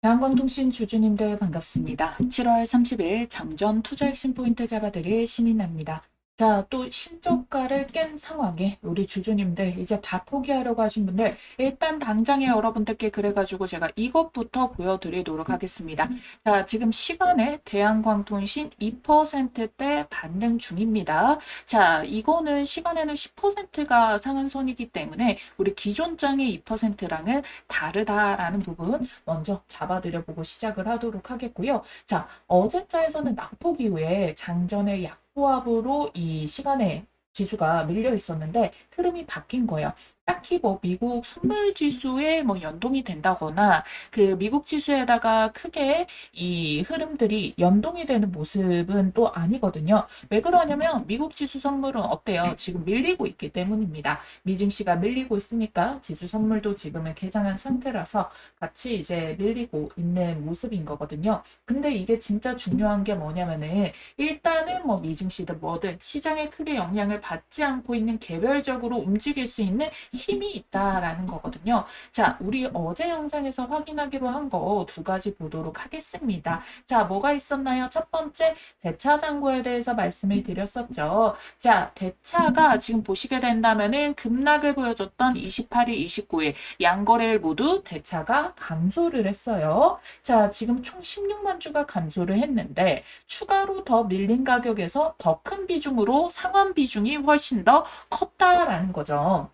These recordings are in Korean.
대한광통신 주주님들 반갑습니다. 7월 30일 장전 투자 핵심 포인트 잡아드릴 신인입니다. 자, 또 신저가를 깬 상황에 우리 주주님들 이제 다 포기하려고 하신 분들 일단 당장에 여러분들께 그래가지고 제가 이것부터 보여드리도록 하겠습니다. 자, 지금 시간에 대한광통신 2%대 반등 중입니다. 자, 이거는 시간에는 10%가 상한선이기 때문에 우리 기존 장의 2%랑은 다르다라는 부분 먼저 잡아드려 보고 시작을 하도록 하겠고요. 자, 어제자에서는 낙폭 이후에 장전의 약보합으로 이 시간에 지수가 밀려 있었는데 흐름이 바뀐 거예요. 딱히 뭐 미국 선물 지수에 뭐 연동이 된다거나 그 미국 지수에다가 크게 이 흐름들이 연동이 되는 모습은 또 아니거든요. 왜 그러냐면 미국 지수 선물은 어때요? 지금 밀리고 있기 때문입니다. 미증시가 밀리고 있으니까 지수 선물도 지금은 개장한 상태라서 같이 이제 밀리고 있는 모습인 거거든요. 근데 이게 진짜 중요한 게 뭐냐면은 일단은 뭐 미증시든 뭐든 시장에 크게 영향을 받지 않고 있는 개별적으로 움직일 수 있는 힘이 있다라는 거거든요. 자, 우리 어제 영상에서 확인하기로 한 거 두 가지 보도록 하겠습니다. 자, 뭐가 있었나요? 첫 번째, 대차 잔고에 대해서 말씀을 드렸었죠. 자, 대차가 지금 보시게 된다면은 급락을 보여줬던 28일, 29일 양거래일 모두 대차가 감소를 했어요. 자, 지금 총 16만 주가 감소를 했는데 추가로 더 밀린 가격에서 더 큰 비중으로 상환 비중이 훨씬 더 컸다라는 거죠.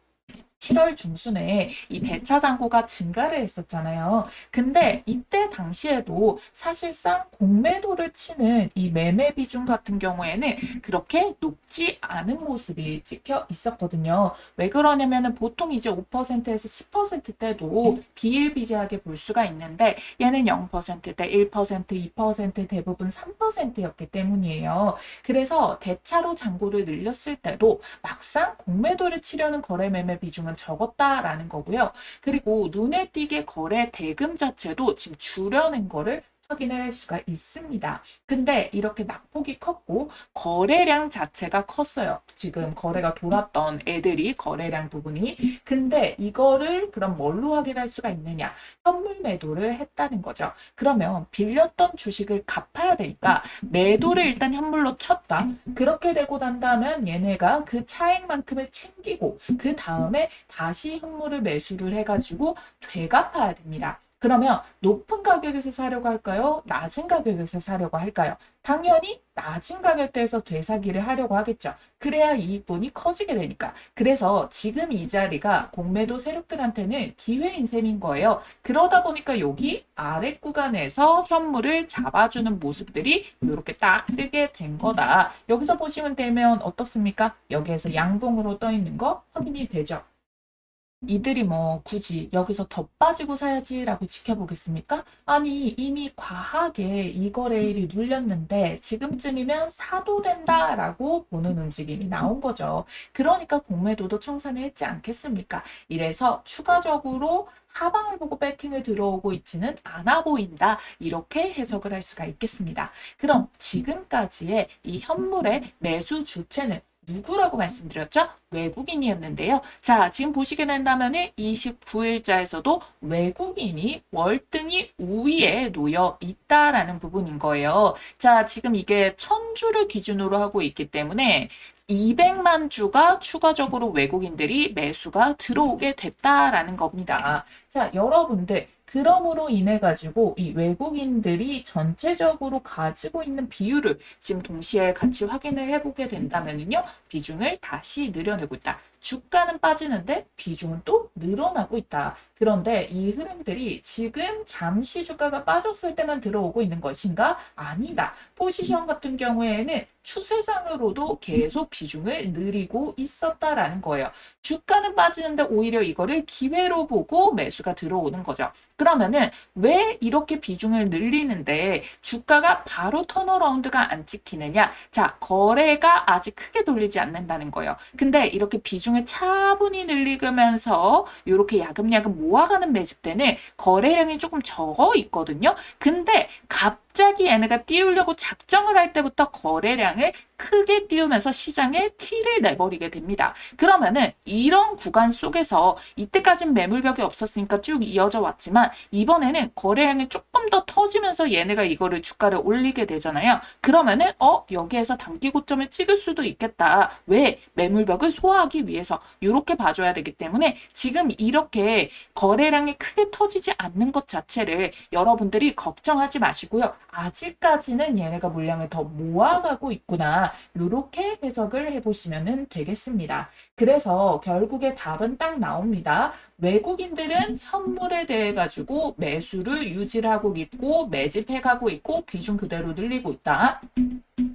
7월 중순에 이 대차 잔고가 증가를 했었잖아요. 근데 이때 당시에도 사실상 공매도를 치는 이 매매 비중 같은 경우에는 그렇게 높지 않은 모습이 찍혀 있었거든요. 왜 그러냐면은 보통 이제 5%에서 10%대도 비일비재하게 볼 수가 있는데 얘는 0%대, 1%, 2% 대부분 3%였기 때문이에요. 그래서 대차로 잔고를 늘렸을 때도 막상 공매도를 치려는 거래 매매 비중은 적었다라는 거고요. 그리고 눈에 띄게 거래 대금 자체도 지금 줄여낸 거를 확인을 할 수가 있습니다. 근데 이렇게 낙폭이 컸고 거래량 자체가 컸어요. 지금 거래가 돌았던 애들이 거래량 부분이. 근데 이거를 그럼 뭘로 확인할 수가 있느냐? 현물 매도를 했다는 거죠. 그러면 빌렸던 주식을 갚아야 되니까 매도를 일단 현물로 쳤다. 그렇게 되고 난다면 얘네가 그 차액만큼을 챙기고 그 다음에 다시 현물을 매수를 해가지고 되갚아야 됩니다. 그러면 높은 가격에서 사려고 할까요? 낮은 가격에서 사려고 할까요? 당연히 낮은 가격대에서 되사기를 하려고 하겠죠. 그래야 이익분이 커지게 되니까. 그래서 지금 이 자리가 공매도 세력들한테는 기회인 셈인 거예요. 그러다 보니까 여기 아래 구간에서 현물을 잡아주는 모습들이 이렇게 딱 뜨게 된 거다. 여기서 보시면 되면 어떻습니까? 여기에서 양봉으로 떠 있는 거 확인이 되죠. 이들이 뭐 굳이 여기서 더 빠지고 사야지라고 지켜보겠습니까? 아니 이미 과하게 이 거래일이 눌렸는데 지금쯤이면 사도 된다라고 보는 움직임이 나온 거죠. 그러니까 공매도도 청산을 했지 않겠습니까? 이래서 추가적으로 하방을 보고 배팅을 들어오고 있지는 않아 보인다. 이렇게 해석을 할 수가 있겠습니다. 그럼 지금까지의 이 현물의 매수 주체는 누구라고 말씀드렸죠? 외국인이었는데요. 자, 지금 보시게 된다면은 29일자에서도 외국인이 월등히 우위에 놓여 있다라는 부분인 거예요. 자, 지금 이게 1000주를 기준으로 하고 있기 때문에 200만 주가 추가적으로 외국인들이 매수가 들어오게 됐다라는 겁니다. 자, 여러분들 그럼으로 인해 가지고 이 외국인들이 전체적으로 가지고 있는 비율을 지금 동시에 같이 확인을 해보게 된다면요. 비중을 다시 늘려내고 있다. 주가는 빠지는데 비중은 또 늘어나고 있다. 그런데 이 흐름들이 지금 잠시 주가가 빠졌을 때만 들어오고 있는 것인가? 아니다. 포지션 같은 경우에는 추세상으로도 계속 비중을 늘리고 있었다라는 거예요. 주가는 빠지는데 오히려 이거를 기회로 보고 매수가 들어오는 거죠. 그러면은 왜 이렇게 비중을 늘리는데 주가가 바로 턴어라운드가 안 찍히느냐? 자, 거래가 아직 크게 돌리지 않는다는 거예요. 근데 이렇게 비중을 차분히 늘리면서 이렇게 야금야금 모아가는 매집 때는 거래량이 조금 적어 있거든요. 근데 갑자기 얘네가 띄우려고 작정을 할 때부터 거래량을 크게 띄우면서 시장에 티를 내버리게 됩니다. 그러면은 이런 구간 속에서 이때까진 매물벽이 없었으니까 쭉 이어져 왔지만 이번에는 거래량이 조금 더 터지면서 얘네가 이거를 주가를 올리게 되잖아요. 그러면은 여기에서 단기 고점을 찍을 수도 있겠다. 왜? 매물벽을 소화하기 위해서 이렇게 봐줘야 되기 때문에 지금 이렇게 거래량이 크게 터지지 않는 것 자체를 여러분들이 걱정하지 마시고요. 아직까지는 얘네가 물량을 더 모아가고 있구나. 이렇게 해석을 해보시면 되겠습니다. 그래서 결국에 답은 딱 나옵니다. 외국인들은 현물에 대해 가지고 매수를 유지하고 있고 매집해 가고 있고 비중 그대로 늘리고 있다.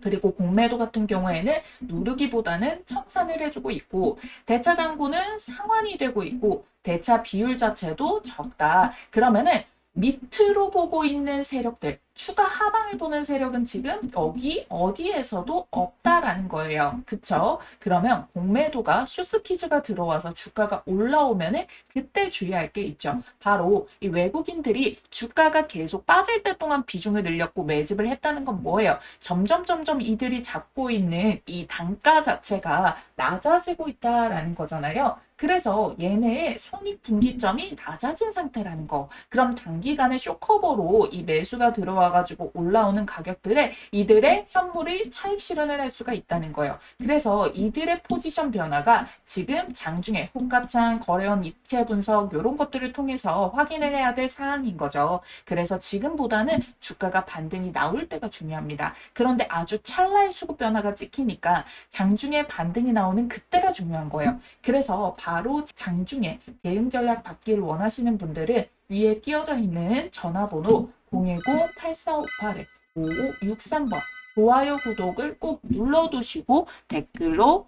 그리고 공매도 같은 경우에는 누르기보다는 청산을 해주고 있고 대차 잔고는 상환이 되고 있고 대차 비율 자체도 적다. 그러면은 밑으로 보고 있는 세력들, 추가 하방을 보는 세력은 지금 여기 어디에서도 없다라는 거예요. 그쵸? 그러면 공매도가 슈스퀴즈가 들어와서 주가가 올라오면은 그때 주의할 게 있죠. 바로 이 외국인들이 주가가 계속 빠질 때 동안 비중을 늘렸고 매집을 했다는 건 뭐예요? 점점 이들이 잡고 있는 이 단가 자체가 낮아지고 있다라는 거잖아요. 그래서 얘네의 손익분기점이 낮아진 상태라는 거. 그럼 단기간에 쇼커버로 이 매수가 들어와가지고 올라오는 가격들에 이들의 현물이 차익 실현을 할 수가 있다는 거예요. 그래서 이들의 포지션 변화가 지금 장중에 호가창, 거래원 입체 분석 이런 것들을 통해서 확인을 해야 될 사항인 거죠. 그래서 지금보다는 주가가 반등이 나올 때가 중요합니다. 그런데 아주 찰나의 수급 변화가 찍히니까 장중에 반등이 나오는 그때가 중요한 거예요. 그래서 바로 장중에 대응 전략 받기를 원하시는 분들은 위에 띄어져 있는 전화번호 010-8458-5563번 좋아요, 구독을 꼭 눌러두시고 댓글로,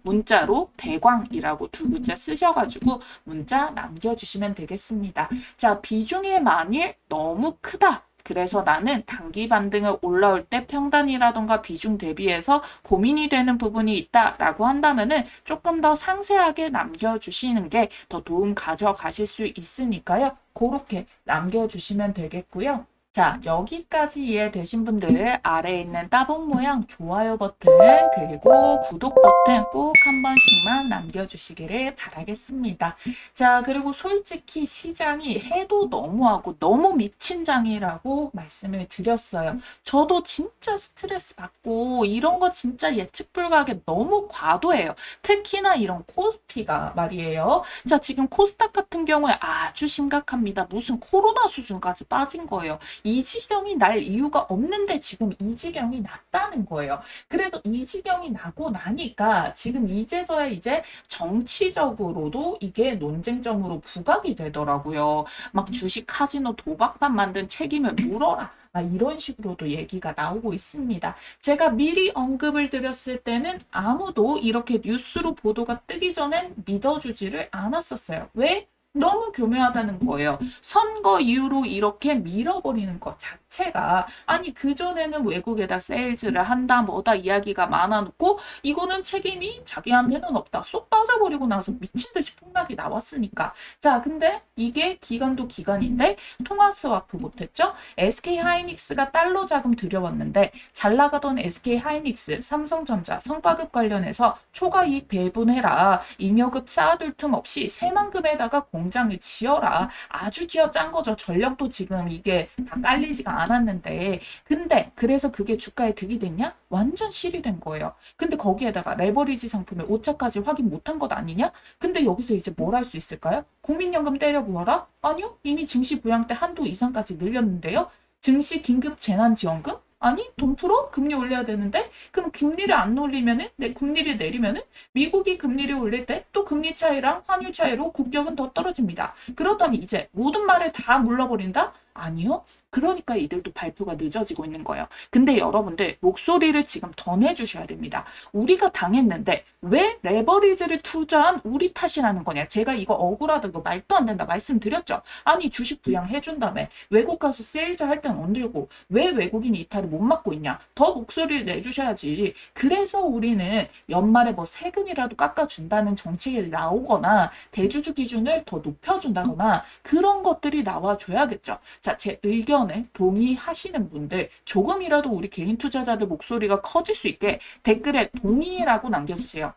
문자로 대광이라고 두 글자 쓰셔가지고 문자 남겨주시면 되겠습니다. 자, 비중이 만일 너무 크다. 그래서 나는 단기 반등을 올라올 때 평단이라던가 비중 대비해서 고민이 되는 부분이 있다라고 한다면은 조금 더 상세하게 남겨주시는 게 더 도움 가져가실 수 있으니까요. 그렇게 남겨주시면 되겠고요. 자, 여기까지 이해되신 분들 아래에 있는 따봉 모양 좋아요 버튼 그리고 구독 버튼 꼭 한 번씩만 남겨주시기를 바라겠습니다. 자, 그리고 솔직히 시장이 해도 너무하고 너무 미친 장이라고 말씀을 드렸어요. 저도 진짜 스트레스 받고 이런 거 진짜 예측 불가하게 너무 과도해요. 특히나 이런 코스피가 말이에요. 자, 지금 코스닥 같은 경우에 아주 심각합니다. 무슨 코로나 수준까지 빠진 거예요. 이 지경이 날 이유가 없는데 지금 이 지경이 났다는 거예요. 그래서 이 지경이 나고 나니까 지금 이제서야 이제 정치적으로도 이게 논쟁점으로 부각이 되더라고요. 막 주식 카지노 도박판 만든 책임을 물어라. 이런 식으로도 얘기가 나오고 있습니다. 제가 미리 언급을 드렸을 때는 아무도 이렇게 뉴스로 보도가 뜨기 전엔 믿어주지를 않았었어요. 왜? 너무 교묘하다는 거예요. 선거 이후로 이렇게 밀어버리는 것 자체가 아니 그전에는 외국에다 세일즈를 한다 뭐다 이야기가 많아놓고 이거는 책임이 자기한테는 없다. 쏙 빠져버리고 나서 미친듯이 폭락이 나왔으니까. 자, 근데 이게 기간도 기간인데 통화 스와프 못했죠? SK하이닉스가 달러 자금 들여왔는데 잘 나가던 SK하이닉스, 삼성전자, 성과급 관련해서 초과 이익 배분해라. 잉여급 쌓아둘 틈 없이 새만금에다가 공장을 지어라. 아주 쥐어짠 거죠. 전력도 지금 이게 다 깔리지가 않았는데. 근데 그래서 그게 주가에 득이 됐냐? 완전 실이 된 거예요. 근데 거기에다가 레버리지 상품의 오차까지 확인 못한 것 아니냐? 근데 여기서 이제 뭘 할 수 있을까요? 국민연금 때려 부어라? 아니요. 이미 증시 부양 때 한도 이상까지 늘렸는데요. 증시 긴급 재난지원금? 아니 돈 풀어? 금리 올려야 되는데 그럼 금리를 안 올리면은 금리를 내리면은 미국이 금리를 올릴 때 또 금리 차이랑 환율 차이로 국격은 더 떨어집니다. 그렇다면 이제 모든 말을 다 물러버린다? 아니요. 그러니까 이들도 발표가 늦어지고 있는 거예요. 근데 여러분들 목소리를 지금 더 내주셔야 됩니다. 우리가 당했는데 왜 레버리지를 투자한 우리 탓이라는 거냐. 제가 이거 억울하다고 말도 안 된다 말씀드렸죠. 아니 주식 부양해준다며 외국 가서 세일즈 할 땐 안 들고 왜 외국인이 이탈을 못 막고 있냐. 더 목소리를 내주셔야지. 그래서 우리는 연말에 뭐 세금이라도 깎아준다는 정책이 나오거나 대주주 기준을 더 높여준다거나 그런 것들이 나와줘야겠죠. 자, 제 의견에 동의하시는 분들, 조금이라도 우리 개인 투자자들 목소리가 커질 수 있게 댓글에 동의라고 남겨주세요.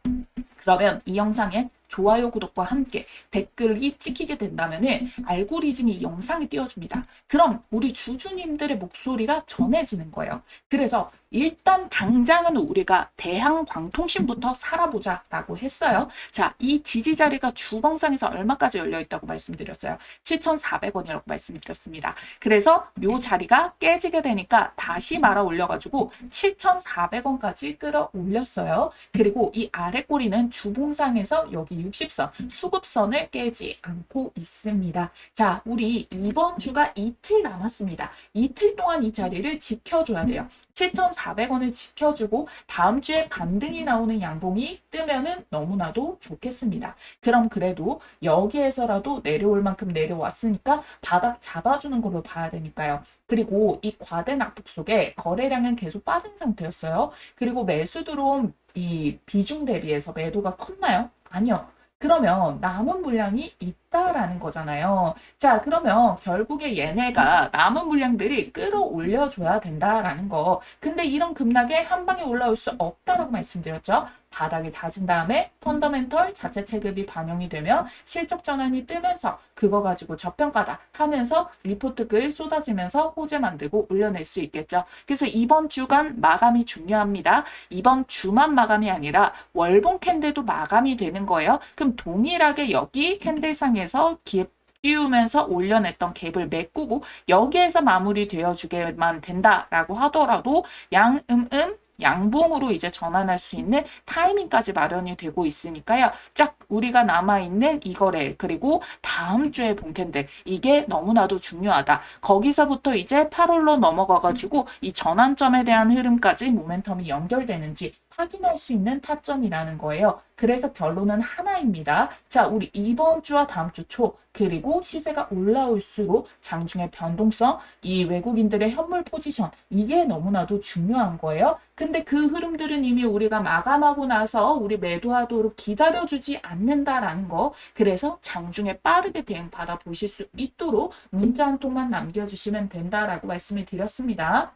그러면 이 영상에 좋아요, 구독과 함께 댓글이 찍히게 된다면은 알고리즘이 이 영상에 띄워줍니다. 그럼 우리 주주님들의 목소리가 전해지는 거예요. 그래서 일단 당장은 우리가 대한광통신부터 살아보자라고 했어요. 자, 이 지지 자리가 주봉상에서 얼마까지 열려 있다고 말씀드렸어요. 7,400원이라고 말씀드렸습니다. 그래서 이 자리가 깨지게 되니까 다시 말아 올려가지고 7,400원까지 끌어올렸어요. 그리고 이 아래 꼬리는 주봉상에서 여기 60선, 수급선을 깨지 않고 있습니다. 자, 우리 이번 주가 이틀 남았습니다. 이틀 동안 이 자리를 지켜줘야 돼요. 7,400원을 지켜주고 다음 주에 반등이 나오는 양봉이 뜨면은 너무나도 좋겠습니다. 그럼 그래도 여기에서라도 내려올 만큼 내려왔으니까 바닥 잡아주는 걸로 봐야 되니까요. 그리고 이 과대 낙폭 속에 거래량은 계속 빠진 상태였어요. 그리고 매수 들어온 이 비중 대비해서 매도가 컸나요? 아니요. 그러면 남은 물량이 있다라는 거잖아요. 자, 그러면 결국에 얘네가 남은 물량들이 끌어올려줘야 된다라는 거. 근데 이런 급락에 한 방에 올라올 수 없다라고 말씀드렸죠. 바닥이 다진 다음에 펀더멘털 자체 체급이 반영이 되면 실적 전환이 뜨면서 그거 가지고 저평가다 하면서 리포트 글 쏟아지면서 호재 만들고 올려낼 수 있겠죠. 그래서 이번 주간 마감이 중요합니다. 이번 주만 마감이 아니라 월봉 캔들도 마감이 되는 거예요. 그럼 동일하게 여기 캔들상에서 띄우면서 올려냈던 갭을 메꾸고 여기에서 마무리되어 주게만 된다라고 하더라도 양봉으로 이제 전환할 수 있는 타이밍까지 마련이 되고 있으니까요. 짝 우리가 남아있는 이 거래 그리고 다음 주에 본캔들 이게 너무나도 중요하다. 거기서부터 이제 8월로 넘어가가지고 이 전환점에 대한 흐름까지 모멘텀이 연결되는지 확인할 수 있는 타점이라는 거예요. 그래서 결론은 하나입니다. 자, 우리 이번 주와 다음 주 초 그리고 시세가 올라올수록 장중의 변동성, 이 외국인들의 현물 포지션 이게 너무나도 중요한 거예요. 근데 그 흐름들은 이미 우리가 마감하고 나서 우리 매도하도록 기다려주지 않는다라는 거. 그래서 장중에 빠르게 대응 받아 보실 수 있도록 문자 한 통만 남겨주시면 된다라고 말씀을 드렸습니다.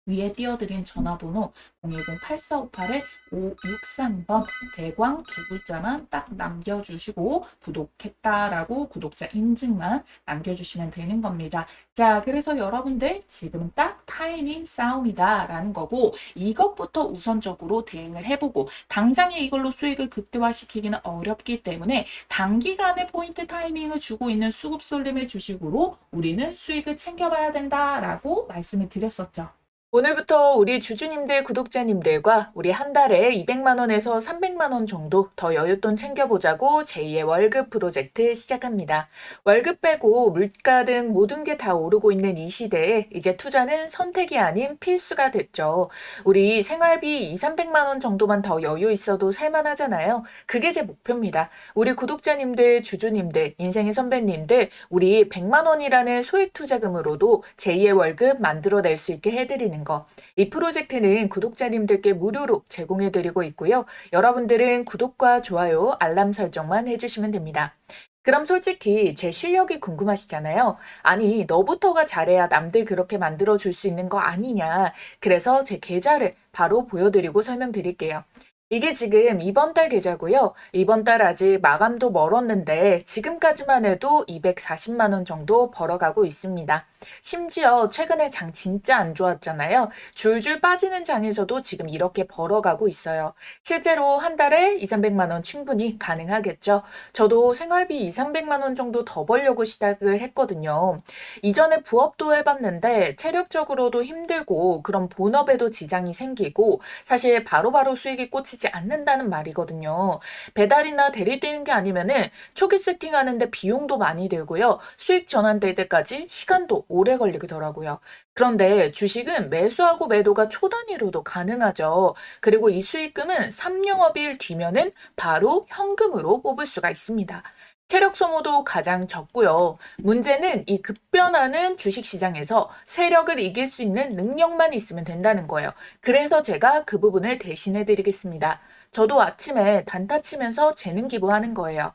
위에 띄워드린 전화번호 010-8458-563번 대광 두 글자만 딱 남겨주시고 구독했다라고 구독자 인증만 남겨주시면 되는 겁니다. 자, 그래서 여러분들 지금은 딱 타이밍 싸움이다 라는 거고 이것부터 우선적으로 대응을 해보고 당장에 이걸로 수익을 극대화시키기는 어렵기 때문에 단기간에 포인트 타이밍을 주고 있는 수급 쏠림의 주식으로 우리는 수익을 챙겨봐야 된다라고 말씀을 드렸었죠. 오늘부터 우리 주주님들, 구독자님들과 우리 한 달에 200만 원에서 300만 원 정도 더 여윳돈 챙겨보자고 제2의 월급 프로젝트 시작합니다. 월급 빼고 물가 등 모든 게 다 오르고 있는 이 시대에 이제 투자는 선택이 아닌 필수가 됐죠. 우리 생활비 2, 300만 원 정도만 더 여유 있어도 살만하잖아요. 그게 제 목표입니다. 우리 구독자님들, 주주님들, 인생의 선배님들, 우리 100만 원이라는 소액 투자금으로도 제2의 월급 만들어낼 수 있게 해드리는 거. 이 프로젝트는 구독자님들께 무료로 제공해드리고 있고요. 여러분들은 구독과 좋아요, 알람 설정만 해주시면 됩니다. 그럼 솔직히 제 실력이 궁금하시잖아요. 아니, 너부터가 잘해야 남들 그렇게 만들어줄 수 있는 거 아니냐. 그래서 제 계좌를 바로 보여드리고 설명드릴게요. 이게 지금 이번 달 계좌고요. 이번 달 아직 마감도 멀었는데 지금까지만 해도 240만 원 정도 벌어가고 있습니다. 심지어 최근에 장 진짜 안 좋았잖아요. 줄줄 빠지는 장에서도 지금 이렇게 벌어가고 있어요. 실제로 한 달에 2, 300만 원 충분히 가능하겠죠. 저도 생활비 2, 300만 원 정도 더 벌려고 시작을 했거든요. 이전에 부업도 해봤는데 체력적으로도 힘들고 그런 본업에도 지장이 생기고 사실 바로바로 수익이 꽂히지 않는다는 말이거든요. 배달이나 대리 뛰는 게 아니면은 초기 세팅하는데 비용도 많이 들고요. 수익 전환될 때까지 시간도 오래 걸리더라고요. 그런데 주식은 매수하고 매도가 초 단위로도 가능하죠. 그리고 이 수익금은 3영업일 뒤면은 바로 현금으로 뽑을 수가 있습니다. 체력 소모도 가장 적고요. 문제는 이 급변하는 주식시장에서 세력을 이길 수 있는 능력만 있으면 된다는 거예요. 그래서 제가 그 부분을 대신해 드리겠습니다. 저도 아침에 단타 치면서 재능 기부하는 거예요.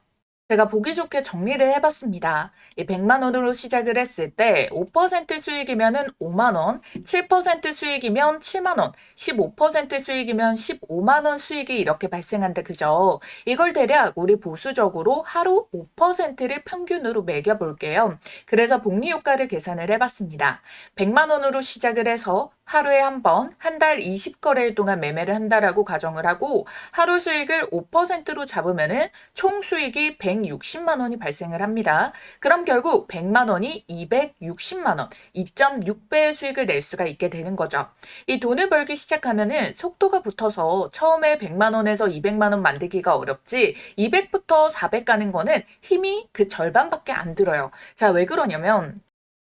제가 보기 좋게 정리를 해봤습니다. 이 100만 원으로 시작을 했을 때 5% 수익이면은 5만 원, 7% 수익이면 7만 원, 15% 수익이면 15만 원 수익이 이렇게 발생한다, 그죠? 이걸 대략 우리 보수적으로 하루 5%를 평균으로 매겨볼게요. 그래서 복리 효과를 계산을 해봤습니다. 100만 원으로 시작을 해서 하루에 한 번, 한 달 20거래일 동안 매매를 한다라고 가정을 하고 하루 수익을 5%로 잡으면은 총 수익이 160만 원이 발생을 합니다. 그럼 결국 100만 원이 260만 원, 2.6배의 수익을 낼 수가 있게 되는 거죠. 이 돈을 벌기 시작하면은 속도가 붙어서 처음에 100만 원에서 200만 원 만들기가 어렵지 200부터 400 가는 거는 힘이 그 절반밖에 안 들어요. 자, 왜 그러냐면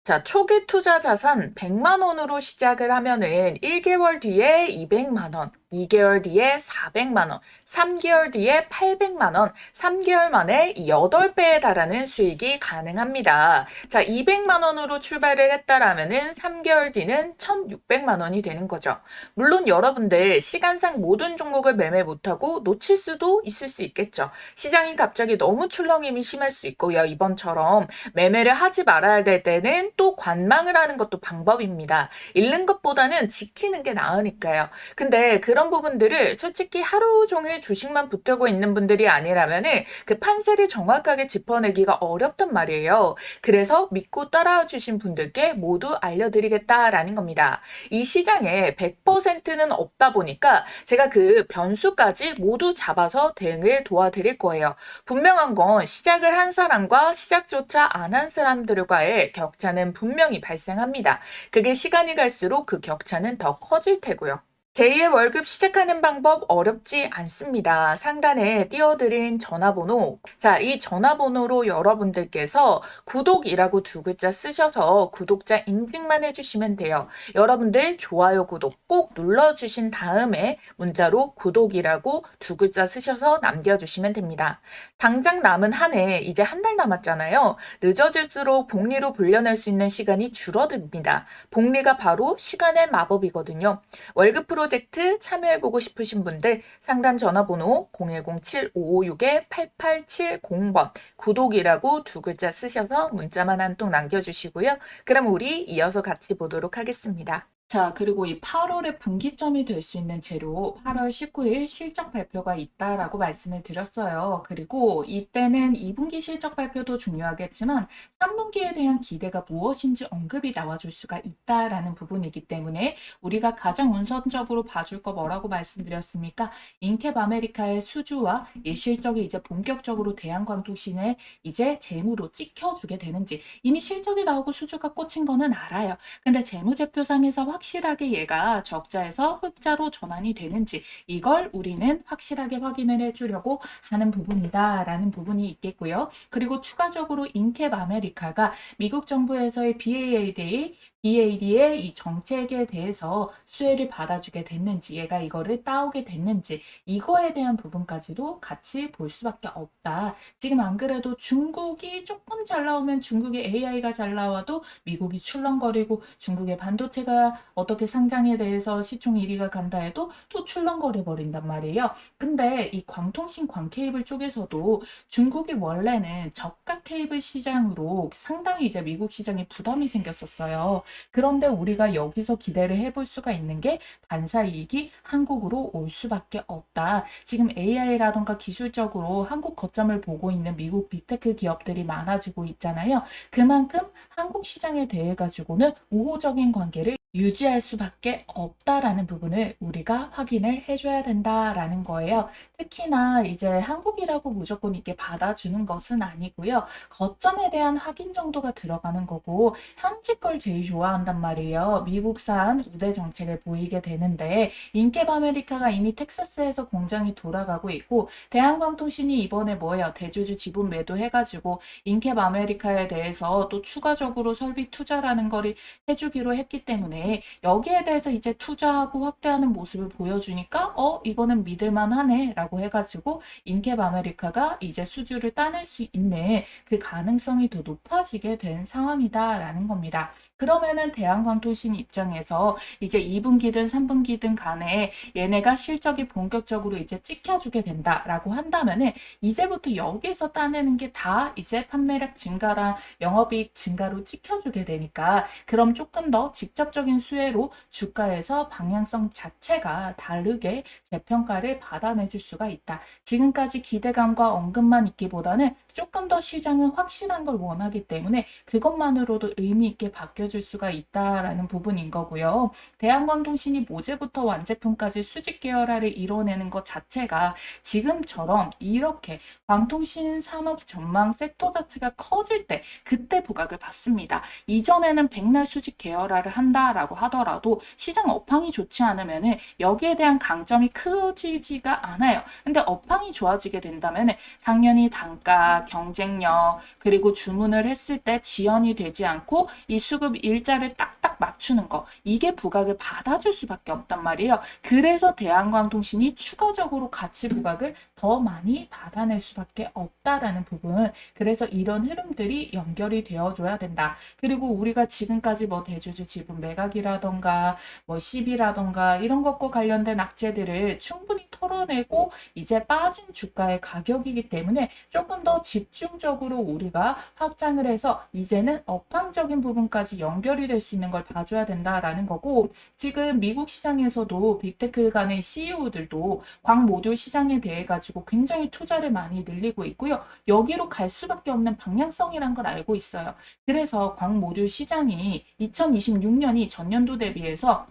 자, 초기 투자 자산 100만 원으로 시작을 하면은 1개월 뒤에 200만 원, 2개월 뒤에 400만 원, 3개월 뒤에 800만 원, 3개월 만에 8배에 달하는 수익이 가능합니다. 자, 200만 원으로 출발을 했다라면은 3개월 뒤는 1600만 원이 되는 거죠. 물론 여러분들 시간상 모든 종목을 매매 못하고 놓칠 수도 있을 수 있겠죠. 시장이 갑자기 너무 출렁임이 심할 수 있고요. 이번처럼 매매를 하지 말아야 될 때는 또 관망을 하는 것도 방법입니다. 잃는 것보다는 지키는 게 나으니까요. 근데 그런 부분들을 솔직히 하루 종일 주식만 붙들고 있는 분들이 아니라면은 그 판세를 정확하게 짚어내기가 어렵단 말이에요. 그래서 믿고 따라와 주신 분들께 모두 알려드리겠다라는 겁니다. 이 시장에 100%는 없다 보니까 제가 그 변수까지 모두 잡아서 대응을 도와드릴 거예요. 분명한 건 시작을 한 사람과 시작조차 안 한 사람들과의 격차는 분명히 발생합니다. 그게 시간이 갈수록 그 격차는 더 커질 테고요. 제2의 월급 시작하는 방법 어렵지 않습니다. 상단에 띄워드린 전화번호. 자, 이 전화번호로 여러분들께서 구독이라고 두 글자 쓰셔서 구독자 인증만 해주시면 돼요. 여러분들 좋아요, 구독 꼭 눌러주신 다음에 문자로 구독이라고 두 글자 쓰셔서 남겨주시면 됩니다. 당장 남은 한 해, 이제 한 달 남았잖아요. 늦어질수록 복리로 불려낼 수 있는 시간이 줄어듭니다. 복리가 바로 시간의 마법이거든요. 월급 프로젝트 참여해보고 싶으신 분들 상단 전화번호 010-7556-8870번 구독이라고 두 글자 쓰셔서 문자만 한 통 남겨주시고요. 그럼 우리 이어서 같이 보도록 하겠습니다. 자, 그리고 이 8월의 분기점이 될 수 있는 재료 8월 19일 실적 발표가 있다라고 말씀을 드렸어요. 그리고 이때는 2분기 실적 발표도 중요하겠지만 3분기에 대한 기대가 무엇인지 언급이 나와줄 수가 있다라는 부분이기 때문에 우리가 가장 우선적으로 봐줄 거 뭐라고 말씀드렸습니까? 인캡 아메리카의 수주와 이 실적이 이제 본격적으로 대한광통신에 이제 재무로 찍혀주게 되는지 이미 실적이 나오고 수주가 꽂힌 거는 알아요. 근데 재무제표상에서 확실하게 얘가 적자에서 흑자로 전환이 되는지 이걸 우리는 확실하게 확인을 해주려고 하는 부분이다라는 부분이 있겠고요. 그리고 추가적으로 인캡 아메리카가 미국 정부에서의 BAD의 이 정책에 대해서 수혜를 받아주게 됐는지 얘가 이거를 따오게 됐는지 이거에 대한 부분까지도 같이 볼 수밖에 없다. 지금 안 그래도 중국이 조금 잘 나오면 중국의 AI가 잘 나와도 미국이 출렁거리고 중국의 반도체가 어떻게 상장에 대해서 시총 1위가 간다 해도 또 출렁거려 버린단 말이에요. 근데 이 광통신 광케이블 쪽에서도 중국이 원래는 저가 케이블 시장으로 상당히 이제 미국 시장에 부담이 생겼었어요. 그런데 우리가 여기서 기대를 해볼 수가 있는 게 반사 이익이 한국으로 올 수밖에 없다. 지금 AI라던가 기술적으로 한국 거점을 보고 있는 미국 빅테크 기업들이 많아지고 있잖아요. 그만큼 한국 시장에 대해 가지고는 우호적인 관계를 유지할 수밖에 없다라는 부분을 우리가 확인을 해줘야 된다라는 거예요. 특히나 이제 한국이라고 무조건 이렇게 받아주는 것은 아니고요. 거점에 대한 확인 정도가 들어가는 거고 현지 걸 제일 좋아한단 말이에요. 미국산 우대 정책을 보이게 되는데 인캡 아메리카가 이미 텍사스에서 공장이 돌아가고 있고 대한광통신이 이번에 뭐예요? 대주주 지분 매도해가지고 인캡 아메리카에 대해서 또 추가적으로 설비 투자라는 거를 해주기로 했기 때문에 때문에 여기에 대해서 이제 투자하고 확대하는 모습을 보여주니까 이거는 믿을만하네 라고 해가지고 인캡 아메리카가 이제 수주를 따낼 수 있는 그 가능성이 더 높아지게 된 상황이다라는 겁니다. 그러면은 대한광통신 입장에서 이제 2분기든 3분기든 간에 얘네가 실적이 본격적으로 이제 찍혀주게 된다라고 한다면은 이제부터 여기에서 따내는 게 다 이제 판매력 증가랑 영업이익 증가로 찍혀주게 되니까 그럼 조금 더 직접적인 수혜로 주가에서 방향성 자체가 다르게 재평가를 받아내줄 수가 있다. 지금까지 기대감과 언급만 있기보다는 조금 더 시장은 확실한 걸 원하기 때문에 그것만으로도 의미 있게 바뀌어줄 수가 있다라는 부분인 거고요. 대한광통신이 모재부터 완제품까지 수직 계열화를 이뤄내는 것 자체가 지금처럼 이렇게 광통신 산업 전망 섹터 자체가 커질 때 그때 부각을 받습니다. 이전에는 백날 수직 계열화를 한다라고 하더라도 시장 업황이 좋지 않으면 여기에 대한 강점이 커지지가 않아요. 근데 업황이 좋아지게 된다면 당연히 단가, 경쟁력, 그리고 주문을 했을 때 지연이 되지 않고 이 수급 일자를 딱딱 맞추는 거, 이게 부각을 받아줄 수밖에 없단 말이에요. 그래서 대한광통신이 추가적으로 가치 부각을 더 많이 받아낼 수밖에 없다라는 부분. 그래서 이런 흐름들이 연결이 되어줘야 된다. 그리고 우리가 지금까지 뭐 대주주 지분 매각이라던가 뭐 시비라던가 이런 것과 관련된 악재들을 충분히 털어내고 이제 빠진 주가의 가격이기 때문에 조금 더 집중적으로 우리가 확장을 해서 이제는 업황적인 부분까지 연결이 될 수 있는 걸 봐줘야 된다라는 거고, 지금 미국 시장에서도 빅테크 간의 CEO들도 광 모듈 시장에 대해 가지고 굉장히 투자를 많이 늘리고 있고요. 여기로 갈 수밖에 없는 방향성이란 걸 알고 있어요. 그래서 광 모듈 시장이 2026년이 전년도 대비해서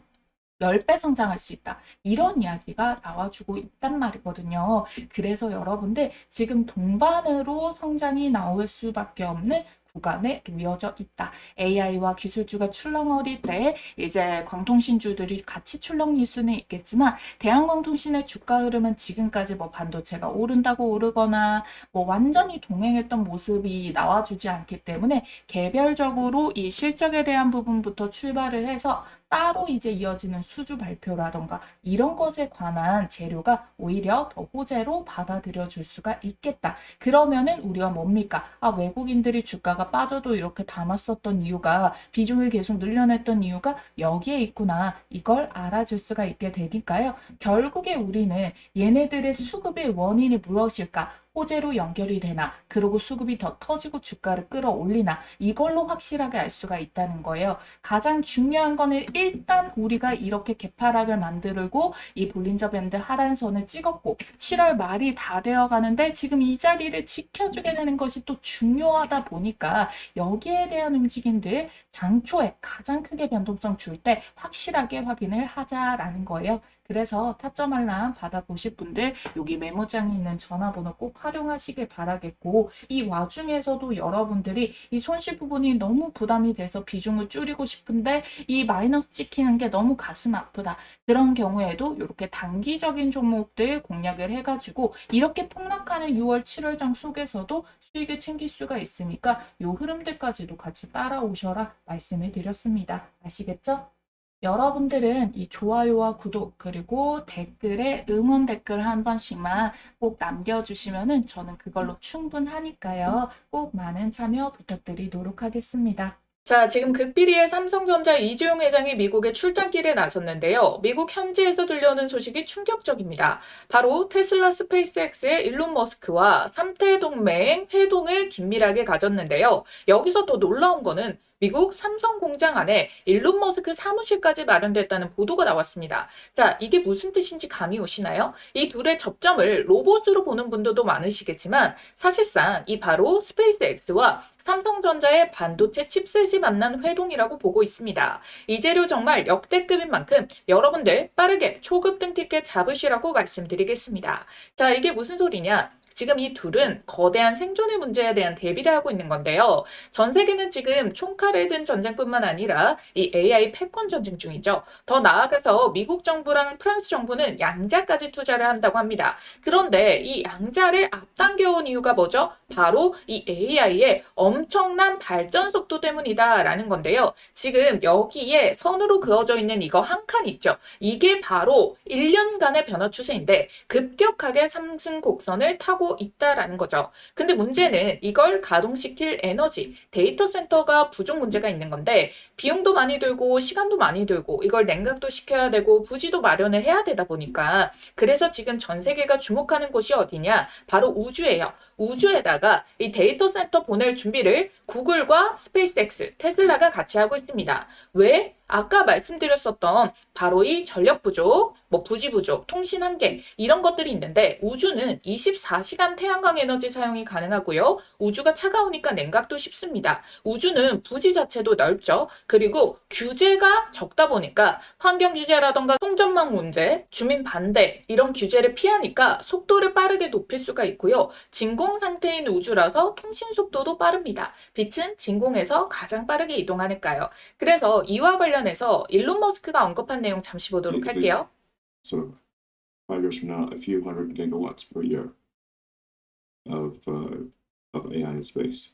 10배 성장할 수 있다. 이런 이야기가 나와주고 있단 말이거든요. 그래서 여러분들 지금 동반으로 성장이 나올 수밖에 없는 구간에 놓여져 있다. AI와 기술주가 출렁거릴 때 이제 광통신주들이 같이 출렁일 수는 있겠지만 대한광통신의 주가 흐름은 지금까지 뭐 반도체가 오른다고 오르거나 뭐 완전히 동행했던 모습이 나와주지 않기 때문에 개별적으로 이 실적에 대한 부분부터 출발을 해서 따로 이제 이어지는 수주 발표라던가 이런 것에 관한 재료가 오히려 더 호재로 받아들여 줄 수가 있겠다. 그러면은 우리가 뭡니까? 외국인들이 주가가 빠져도 이렇게 담았었던 이유가, 비중을 계속 늘려냈던 이유가 여기에 있구나. 이걸 알아줄 수가 있게 되니까요. 결국에 우리는 얘네들의 수급의 원인이 무엇일까? 호재로 연결이 되나, 그리고 수급이 더 터지고 주가를 끌어올리나, 이걸로 확실하게 알 수가 있다는 거예요. 가장 중요한 거는 일단 우리가 이렇게 개파락을 만들고 이 볼린저 밴드 하단선을 찍었고 7월 말이 다 되어 가는데 지금 이 자리를 지켜주게 되는 것이 또 중요하다 보니까 여기에 대한 움직임들 장초에 가장 크게 변동성 줄 때 확실하게 확인을 하자라는 거예요. 그래서 타점 알람 받아보실 분들 여기 메모장에 있는 전화번호 꼭 활용하시길 바라겠고, 이 와중에서도 여러분들이 이 손실 부분이 너무 부담이 돼서 비중을 줄이고 싶은데 이 마이너스 찍히는 게 너무 가슴 아프다. 그런 경우에도 이렇게 단기적인 종목들 공략을 해가지고 이렇게 폭락하는 6월, 7월장 속에서도 수익을 챙길 수가 있으니까 이 흐름들까지도 같이 따라오셔라 말씀을 드렸습니다. 아시겠죠? 여러분들은 이 좋아요와 구독 그리고 댓글에 응원 댓글 한 번씩만 꼭 남겨주시면은 저는 그걸로 충분하니까요. 꼭 많은 참여 부탁드리도록 하겠습니다. 자, 지금 극비리의 삼성전자 이재용 회장이 미국에 출장길에 나섰는데요. 미국 현지에서 들려오는 소식이 충격적입니다. 바로 테슬라 스페이스X의 일론 머스크와 3태 동맹 회동을 긴밀하게 가졌는데요. 여기서 더 놀라운 거는 미국 삼성 공장 안에 일론 머스크 사무실까지 마련됐다는 보도가 나왔습니다. 자, 이게 무슨 뜻인지 감이 오시나요? 이 둘의 접점을 로봇으로 보는 분들도 많으시겠지만 사실상 이 바로 스페이스X와 삼성전자의 반도체 칩셋이 만난 회동이라고 보고 있습니다. 이 재료 정말 역대급인 만큼 여러분들 빠르게 초급 등 티켓 잡으시라고 말씀드리겠습니다. 자, 이게 무슨 소리냐? 지금 이 둘은 거대한 생존의 문제에 대한 대비를 하고 있는 건데요. 전 세계는 지금 총칼을 든 전쟁뿐만 아니라 이 AI 패권 전쟁 중이죠. 더 나아가서 미국 정부랑 프랑스 정부는 양자까지 투자를 한다고 합니다. 그런데 이 양자를 앞당겨온 이유가 뭐죠? 바로 이 AI의 엄청난 발전 속도 때문이다라는 건데요. 지금 여기에 선으로 그어져 있는 이거 한 칸 있죠. 이게 바로 1년간의 변화 추세인데 급격하게 상승 곡선을 타고 있다라는 거죠. 근데 문제는 이걸 가동시킬 에너지, 데이터 센터가 부족 문제가 있는 건데 비용도 많이 들고 시간도 많이 들고 이걸 냉각도 시켜야 되고 부지도 마련을 해야 되다 보니까 그래서 지금 전 세계가 주목하는 곳이 어디냐? 바로 우주예요. 우주에다가 이 데이터 센터 보낼 준비를 구글과 스페이스X, 테슬라가 같이 하고 있습니다. 왜? 아까 말씀드렸었던 바로 이 전력 부족, 부지 부족, 통신 한계 이런 것들이 있는데 우주는 24시간 태양광 에너지 사용이 가능하고요. 우주가 차가우니까 냉각도 쉽습니다. 우주는 부지 자체도 넓죠. 그리고 규제가 적다 보니까 환경 규제라던가 통전망 문제, 주민 반대 이런 규제를 피하니까 속도를 빠르게 높일 수가 있고요. 진공 상태인 우주라서 통신 속도도 빠릅니다. 빛은 진공에서 가장 빠르게 이동하니까요. 그래서 이와 관련해서 일론 머스크가 언급한 내용 잠시 보도록 할게요. So 5 years from now, a few hundred gigawatts per year of AI in space.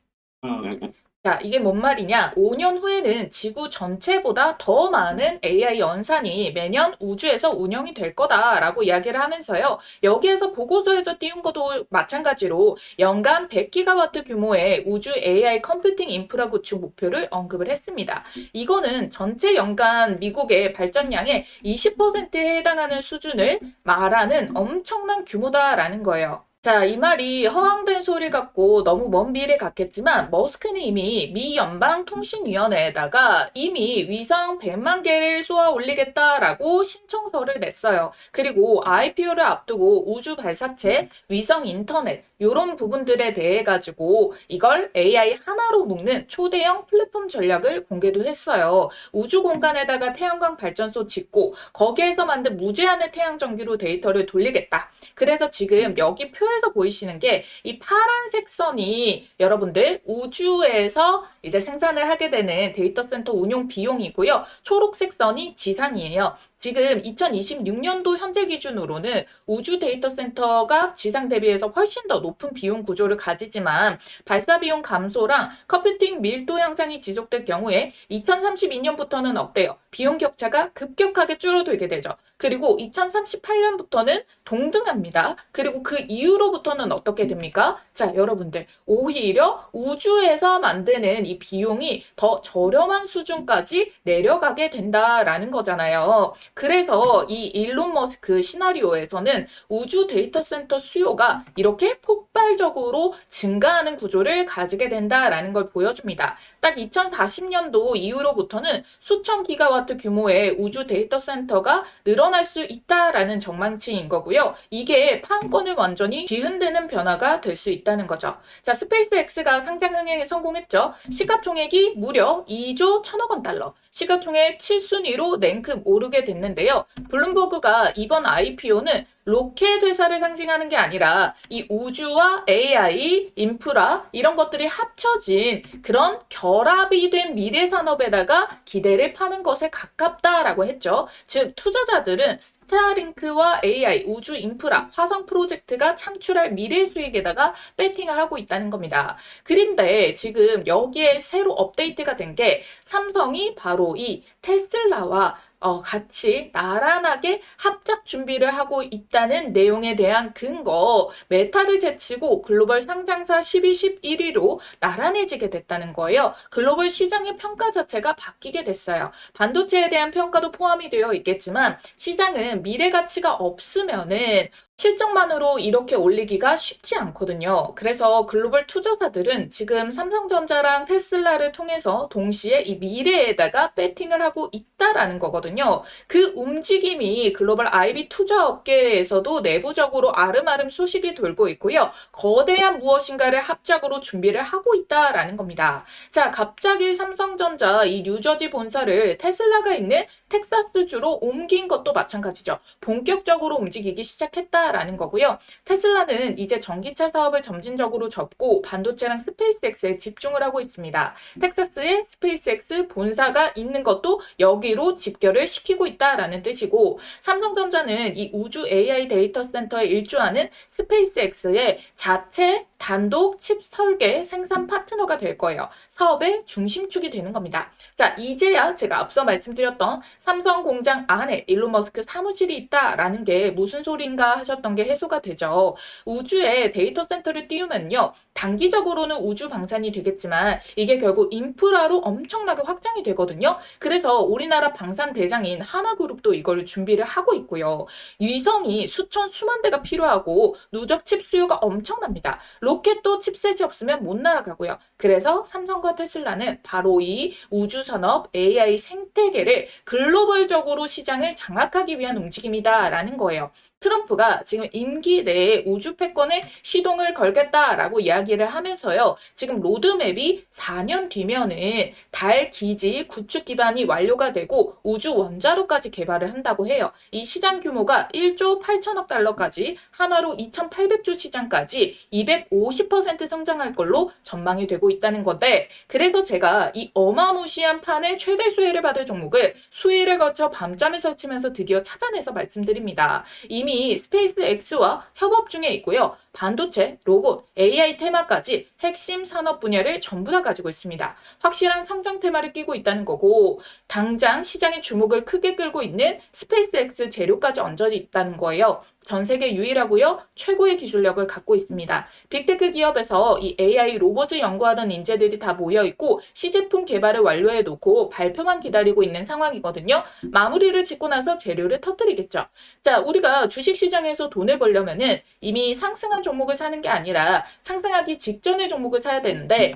자, 이게 뭔 말이냐? 5년 후에는 지구 전체보다 더 많은 AI 연산이 매년 우주에서 운영이 될 거다라고 이야기를 하면서요. 여기에서 보고서에서 띄운 것도 마찬가지로 연간 100기가와트 규모의 우주 AI 컴퓨팅 인프라 구축 목표를 언급을 했습니다. 이거는 전체 연간 미국의 발전량의 20%에 해당하는 수준을 말하는 엄청난 규모다라는 거예요. 자, 이 말이 허황된 소리 같고 너무 먼 미래 같겠지만 머스크는 이미 미 연방통신위원회에다가 이미 위성 100만 개를 쏘아 올리겠다라고 신청서를 냈어요. 그리고 IPO를 앞두고 우주 발사체, 위성 인터넷 이런 부분들에 대해 가지고 이걸 AI 하나로 묶는 초대형 플랫폼 전략을 공개도 했어요. 우주 공간에다가 태양광 발전소 짓고 거기에서 만든 무제한의 태양 전기로 데이터를 돌리겠다. 그래서 지금 여기 표에서 보이시는 게 이 파란색 선이 여러분들 우주에서 이제 생산을 하게 되는 데이터 센터 운용 비용이고요. 초록색 선이 지상이에요. 지금 2026년도 현재 기준으로는 우주 데이터 센터가 지상 대비해서 훨씬 더 높은 비용 구조를 가지지만 발사 비용 감소랑 컴퓨팅 밀도 향상이 지속될 경우에 2032년부터는 어때요? 비용 격차가 급격하게 줄어들게 되죠. 그리고 2038년부터는 동등합니다. 그리고 그 이후로부터는 어떻게 됩니까? 자, 여러분들 오히려 우주에서 만드는 이 비용이 더 저렴한 수준까지 내려가게 된다라는 거잖아요. 그래서 이 일론 머스크 시나리오에서는 우주 데이터 센터 수요가 이렇게 폭발적으로 증가하는 구조를 가지게 된다라는 걸 보여줍니다. 딱 2040년도 이후로부터는 수천 기가와트 규모의 우주 데이터 센터가 늘어날 수 있다라는 전망치인 거고요. 이게 판권을 완전히 뒤흔드는 변화가 될 수 있다는 거죠. 자, 스페이스X가 상장 흥행에 성공했죠. 시가총액이 무려 2조 1천억 원 달러. 시가총액 7순위로 랭크 오르게 됐는데요. 블룸버그가 이번 IPO는 로켓 회사를 상징하는 게 아니라 이 우주와 AI, 인프라 이런 것들이 합쳐진 그런 결합이 된 미래 산업에다가 기대를 파는 것에 가깝다라고 했죠. 즉 투자자들은 스타링크와 AI, 우주 인프라, 화성 프로젝트가 창출할 미래 수익에다가 배팅을 하고 있다는 겁니다. 그런데 지금 여기에 새로 업데이트가 된 게 삼성이 바로 이 테슬라와 같이 나란하게 합작 준비를 하고 있다는 내용에 대한 근거, 메타를 제치고 글로벌 상장사 12, 11위로 나란해지게 됐다는 거예요. 글로벌 시장의 평가 자체가 바뀌게 됐어요. 반도체에 대한 평가도 포함이 되어 있겠지만 시장은 미래 가치가 없으면은 실적만으로 이렇게 올리기가 쉽지 않거든요. 그래서 글로벌 투자사들은 지금 삼성전자랑 테슬라를 통해서 동시에 이 미래에다가 배팅을 하고 있다라는 거거든요. 그 움직임이 글로벌 IB 투자업계에서도 내부적으로 아름아름 소식이 돌고 있고요. 거대한 무엇인가를 합작으로 준비를 하고 있다라는 겁니다. 자, 갑자기 삼성전자 이 뉴저지 본사를 테슬라가 있는 텍사스주로 옮긴 것도 마찬가지죠. 본격적으로 움직이기 시작했다. 있다라는 거고요. 테슬라는 이제 전기차 사업을 점진적으로 접고 반도체랑 스페이스X에 집중을 하고 있습니다. 텍사스에 스페이스X 본사가 있는 것도 여기로 집결을 시키고 있다라는 뜻이고, 삼성전자는 이 우주 AI 데이터 센터에 일조하는 스페이스X의 자체 단독 칩 설계 생산 파트너가 될 거예요. 사업의 중심축이 되는 겁니다. 자, 이제야 제가 앞서 말씀드렸던 삼성 공장 안에 일론 머스크 사무실이 있다라는 게 무슨 소린가 하셨던 게 해소가 되죠. 우주에 데이터 센터를 띄우면요, 단기적으로는 우주 방산이 되겠지만 이게 결국 인프라로 엄청나게 확장이 되거든요. 그래서 우리나라 방산 대장인 하나그룹도 이걸 준비를 하고 있고요. 위성이 수천 수만 대가 필요하고 누적 칩 수요가 엄청납니다. 로켓도 칩셋이 없으면 못 날아가고요. 그래서 삼성과 테슬라는 바로 이 우주산업 AI 생태계를 글로벌적으로 시장을 장악하기 위한 움직임이다라는 거예요. 트럼프가 지금 임기 내에 우주 패권에 시동을 걸겠다라고 이야기를 하면서요. 지금 로드맵이 4년 뒤면은 달 기지 구축 기반이 완료가 되고 우주 원자로까지 개발을 한다고 해요. 이 시장 규모가 1조 8천억 달러까지 한화로 2,800조 시장까지 250% 성장할 걸로 전망이 되고 있다는 건데, 그래서 제가 이 어마무시한 판의 최대 수혜를 받을 종목을 수일을 거쳐 밤잠을 설치면서 드디어 찾아내서 말씀드립니다. 이미 스페이스X와 협업 중에 있고요. 반도체, 로봇, AI 테마까지 핵심 산업 분야를 전부 다 가지고 있습니다. 확실한 성장 테마를 끼고 있다는 거고, 당장 시장의 주목을 크게 끌고 있는 스페이스X 재료까지 얹어져 있다는 거예요. 전 세계 유일하고요. 최고의 기술력을 갖고 있습니다. 빅테크 기업에서 이 AI 로봇을 연구하던 인재들이 다 모여 있고 시제품 개발을 완료해 놓고 발표만 기다리고 있는 상황이거든요. 마무리를 짓고 나서 재료를 터뜨리겠죠. 자, 우리가 주식시장에서 돈을 벌려면은 이미 상승한 종목을 사는 게 아니라 상승하기 직전의 종목을 사야 되는데,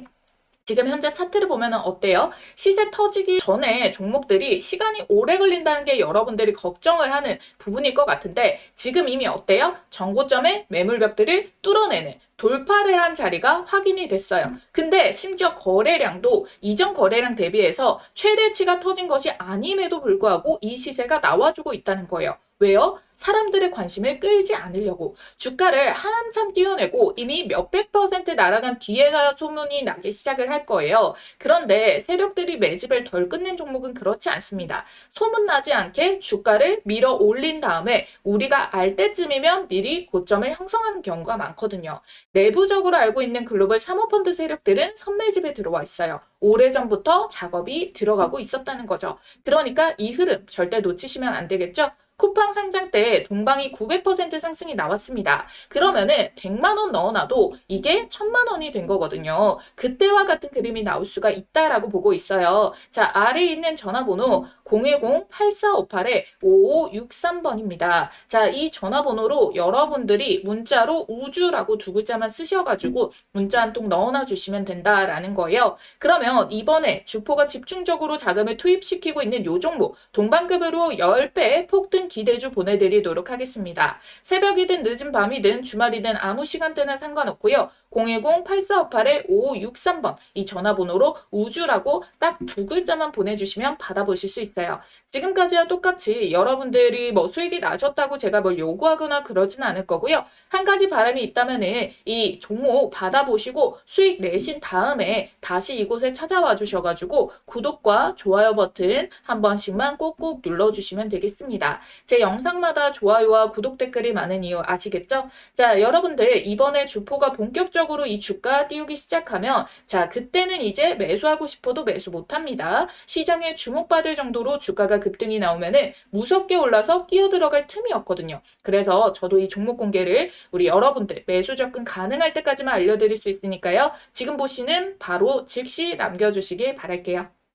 지금 현재 차트를 보면 어때요? 시세 터지기 전에 종목들이 시간이 오래 걸린다는 게 여러분들이 걱정을 하는 부분일 것 같은데, 지금 이미 어때요? 전고점의 매물벽들을 뚫어내는 돌파를 한 자리가 확인이 됐어요. 근데 심지어 거래량도 이전 거래량 대비해서 최대치가 터진 것이 아님에도 불구하고 이 시세가 나와주고 있다는 거예요. 왜요? 사람들의 관심을 끌지 않으려고 주가를 한참 띄워내고 이미 몇백 % 날아간 뒤에야 소문이 나기 시작을 할 거예요. 그런데 세력들이 매집을 덜 끝낸 종목은 그렇지 않습니다. 소문나지 않게 주가를 밀어 올린 다음에 우리가 알 때쯤이면 미리 고점을 형성하는 경우가 많거든요. 내부적으로 알고 있는 글로벌 사모펀드 세력들은 선매집에 들어와 있어요. 오래전부터 작업이 들어가고 있었다는 거죠. 그러니까 이 흐름 절대 놓치시면 안 되겠죠? 쿠팡 상장 때 동방이 900% 상승이 나왔습니다. 그러면은 100만 원 넣어놔도 이게 1000만 원이 된 거거든요. 그때와 같은 그림이 나올 수가 있다라고 보고 있어요. 자, 아래에 있는 전화번호 010-8458-5563번입니다. 자, 이 전화번호로 여러분들이 문자로 우주라고 두 글자만 쓰셔가지고 문자 한 통 넣어놔 주시면 된다라는 거예요. 그러면 이번에 주포가 집중적으로 자금을 투입시키고 있는 요 종목 동반급으로 10배 폭등 기대주 보내드리도록 하겠습니다. 새벽이든 늦은 밤이든 주말이든 아무 시간대나 상관없고요. 010-8458-5563번 이 전화번호로 우주라고 딱 두 글자만 보내주시면 받아보실 수 있어요. 지금까지와 똑같이 여러분들이 뭐 수익이 나셨다고 제가 뭘 요구하거나 그러진 않을 거고요. 한 가지 바람이 있다면은 이 종목 받아보시고 수익 내신 다음에 다시 이곳에 찾아와 주셔가지고 구독과 좋아요 버튼 한 번씩만 꼭꼭 눌러주시면 되겠습니다. 제 영상마다 좋아요와 구독 댓글이 많은 이유 아시겠죠? 자, 여러분들 이번에 주포가 본격적으로 이 주가 띄우기 시작하면 자, 그때는 이제 매수하고 싶어도 매수 못합니다. 시장에 주목받을 정도로 주가가 급등이 나오면은 무섭게 올라서 끼어 들어갈 틈이 없거든요. 그래서 저도 이 종목 공개를 우리 여러분들 매수 접근 가능할 때까지만 알려드릴 수 있으니까요. 지금 보시는 바로 즉시 남겨주시길 바랄게요.